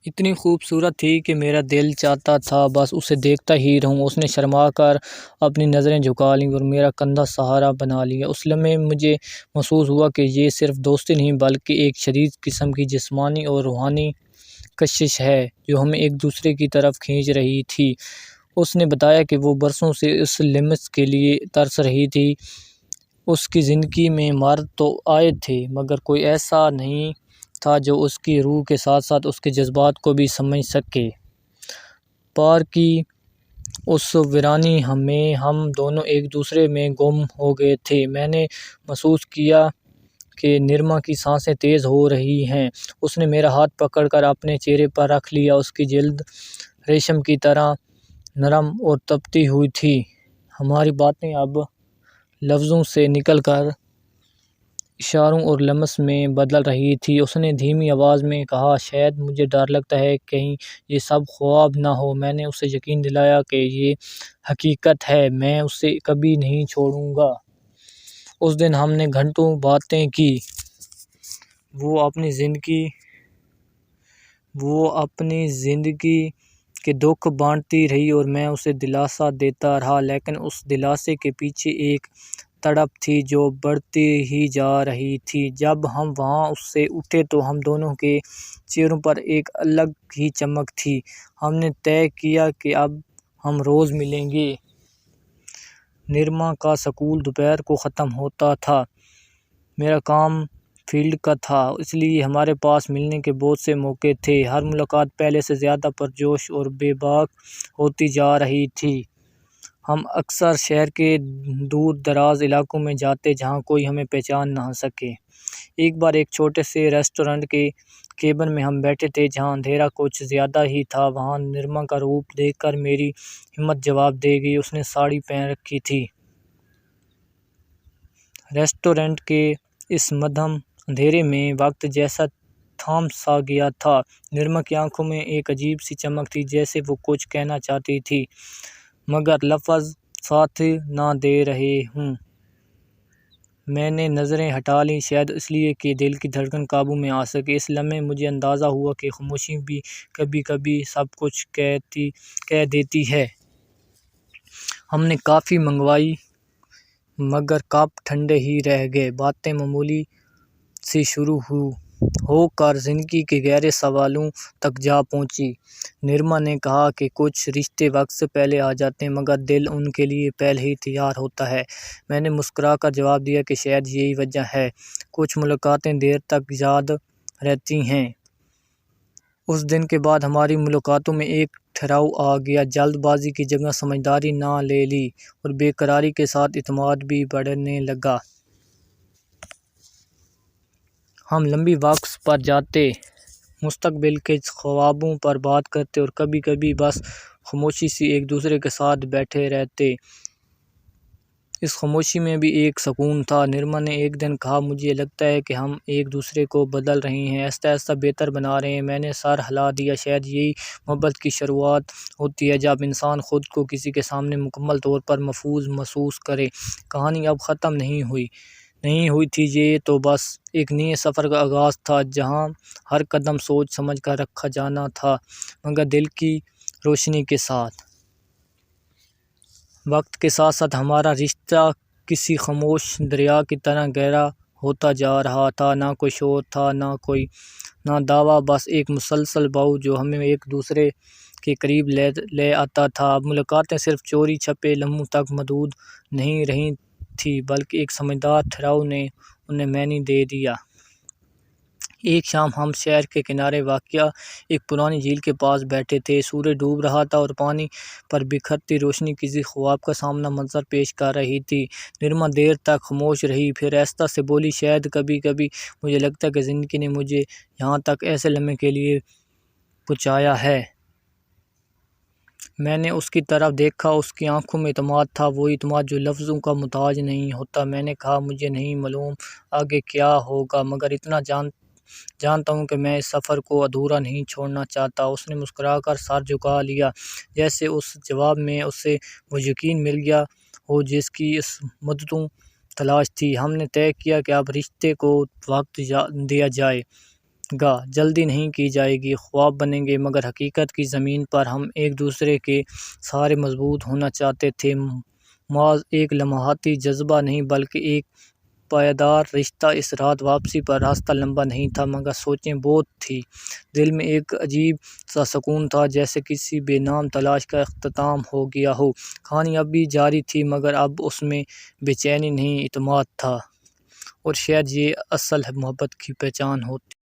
اتنی خوبصورت تھی کہ میرا دل چاہتا تھا بس اسے دیکھتا ہی رہوں۔ اس نے شرما کر اپنی نظریں جھکا لیں اور میرا کندھا سہارا بنا لیا۔ اس لمحے مجھے محسوس ہوا کہ یہ صرف دوستی نہیں بلکہ ایک شدید قسم کی جسمانی اور روحانی کشش ہے جو ہمیں ایک دوسرے کی طرف کھینچ رہی تھی۔ اس نے بتایا کہ وہ برسوں سے اس لمس کے لیے ترس رہی تھی۔ اس کی زندگی میں مرد تو آئے تھے مگر کوئی ایسا نہیں تھا جو اس کی روح کے ساتھ ساتھ اس کے جذبات کو بھی سمجھ سکے۔ پارک کی اس ویرانی میں ہم دونوں ایک دوسرے میں گم ہو گئے تھے۔ میں نے محسوس کیا کہ نرما کی سانسیں تیز ہو رہی ہیں۔ اس نے میرا ہاتھ پکڑ کر اپنے چہرے پر رکھ لیا۔ اس کی جلد ریشم کی طرح نرم اور تپتی ہوئی تھی۔ ہماری باتیں اب لفظوں سے نکل کر اشاروں اور لمس میں بدل رہی تھی۔ اس نے دھیمی آواز میں کہا، شاید مجھے ڈر لگتا ہے کہیں یہ سب خواب نہ ہو۔ میں نے اسے یقین دلایا کہ یہ حقیقت ہے، میں اسے کبھی نہیں چھوڑوں گا۔ اس دن ہم نے گھنٹوں باتیں کی۔ وہ اپنی زندگی کے دکھ بانٹتی رہی اور میں اسے دلاسا دیتا رہا، لیکن اس دلاسے کے پیچھے ایک تڑپ تھی جو بڑھتی ہی جا رہی تھی۔ جب ہم وہاں سے اٹھے تو ہم دونوں کے چہروں پر ایک الگ ہی چمک تھی۔ ہم نے طے کیا کہ اب ہم روز ملیں گے۔ نرما کا اسکول دوپہر کو ختم ہوتا تھا، میرا کام فیلڈ کا تھا، اس لیے ہمارے پاس ملنے کے بہت سے موقع تھے۔ ہر ملاقات پہلے سے زیادہ پرجوش اور بے باک ہوتی جا رہی تھی۔ ہم اکثر شہر کے دور دراز علاقوں میں جاتے جہاں کوئی ہمیں پہچان نہ سکے۔ ایک بار ایک چھوٹے سے ریسٹورانٹ کے کیبن میں ہم بیٹھے تھے جہاں اندھیرا کچھ زیادہ ہی تھا۔ وہاں نرما کا روپ دیکھ کر میری ہمت جواب دے گئی۔ اس نے ساڑی پہن رکھی تھی۔ ریسٹورانٹ کے اس مدھم اندھیرے میں وقت جیسے تھام سا گیا تھا۔ نرما کی آنکھوں میں ایک عجیب سی چمک تھی، جیسے وہ کچھ کہنا چاہتی تھی مگر لفظ ساتھ نہ دے رہے ہوں۔ میں نے نظریں ہٹا لیں، شاید اس لیے کہ دل کی دھڑکن قابو میں آ سکے۔ اس لمحے مجھے اندازہ ہوا کہ خاموشی بھی کبھی کبھی سب کچھ کہہ دیتی ہے۔ ہم نے کافی منگوائی مگر کپ ٹھنڈے ہی رہ گئے۔ باتیں معمولی سی شروع ہو کر زندگی کے گہرے سوالوں تک جا پہنچی۔ نرما نے کہا کہ کچھ رشتے وقت سے پہلے آ جاتے ہیں مگر دل ان کے لیے پہلے ہی تیار ہوتا ہے۔ میں نے مسکرا کر جواب دیا کہ شاید یہی وجہ ہے کچھ ملاقاتیں دیر تک یاد رہتی ہیں۔ اس دن کے بعد ہماری ملاقاتوں میں ایک ٹھہراؤ آ گیا۔ جلد بازی کی جگہ سمجھداری نے لے لی اور بے قراری کے ساتھ اعتماد بھی بڑھنے لگا۔ ہم لمبی واکس پر جاتے، مستقبل کے خوابوں پر بات کرتے اور کبھی کبھی بس خاموشی سے ایک دوسرے کے ساتھ بیٹھے رہتے۔ اس خاموشی میں بھی ایک سکون تھا۔ نرما نے ایک دن کہا، مجھے لگتا ہے کہ ہم ایک دوسرے کو بدل رہے ہیں، آہستہ آہستہ بہتر بنا رہے ہیں۔ میں نے سر ہلا دیا۔ شاید یہی محبت کی شروعات ہوتی ہے، جب انسان خود کو کسی کے سامنے مکمل طور پر محفوظ محسوس کرے۔ کہانی اب ختم نہیں ہوئی تھی، یہ تو بس ایک نئے سفر کا آغاز تھا جہاں ہر قدم سوچ سمجھ کر رکھا جانا تھا مگر دل کی روشنی کے ساتھ۔ وقت کے ساتھ ساتھ ہمارا رشتہ کسی خاموش دریا کی طرح گہرا ہوتا جا رہا تھا۔ نہ کوئی شور تھا، نہ دعویٰ، بس ایک مسلسل بہاؤ جو ہمیں ایک دوسرے کے قریب لے آتا تھا۔ اب ملاقاتیں صرف چوری چھپے لمحوں تک محدود نہیں رہی تھیں بلکہ ایک سمجھدار ٹھہراؤ نے انہیں معنی دے دیا۔ ایک شام ہم شہر کے کنارے واقع ایک پرانی جھیل کے پاس بیٹھے تھے۔ سورج ڈوب رہا تھا اور پانی پر بکھرتی روشنی کسی خواب کا سامنا منظر پیش کر رہی تھی۔ نرما دیر تک خاموش رہی، پھر آہستہ سے بولی، شاید کبھی کبھی مجھے لگتا ہے کہ زندگی نے مجھے یہاں تک ایسے لمحے کے لیے پہنچایا ہے۔ میں نے اس کی طرف دیکھا، اس کی آنکھوں میں اعتماد تھا، وہ اعتماد جو لفظوں کا محتاج نہیں ہوتا۔ میں نے کہا، مجھے نہیں معلوم آگے کیا ہوگا مگر اتنا جانتا ہوں کہ میں اس سفر کو ادھورا نہیں چھوڑنا چاہتا۔ اس نے مسکرا کر سر جھکا لیا، جیسے اس جواب میں اسے وہ یقین مل گیا ہو جس کی اس مدتوں تلاش تھی۔ ہم نے طے کیا کہ اب رشتے کو وقت دیا جائے، گا، جلدی نہیں کی جائے گی، خواب بنیں گے، مگر حقیقت کی زمین پر ہم ایک دوسرے کے سہارے مضبوط ہونا چاہتے تھے۔ محض ایک لمحاتی جذبہ نہیں بلکہ ایک پائیدار رشتہ۔ اس رات واپسی پر راستہ لمبا نہیں تھا مگر سوچیں بہت تھیں۔ دل میں ایک عجیب سا سکون تھا، جیسے کسی بے نام تلاش کا اختتام ہو گیا ہو۔ کہانی اب بھی جاری تھی مگر اب اس میں بے چینی نہیں، اعتماد تھا، اور شاید یہ اصل محبت کی پہچان ہوتی۔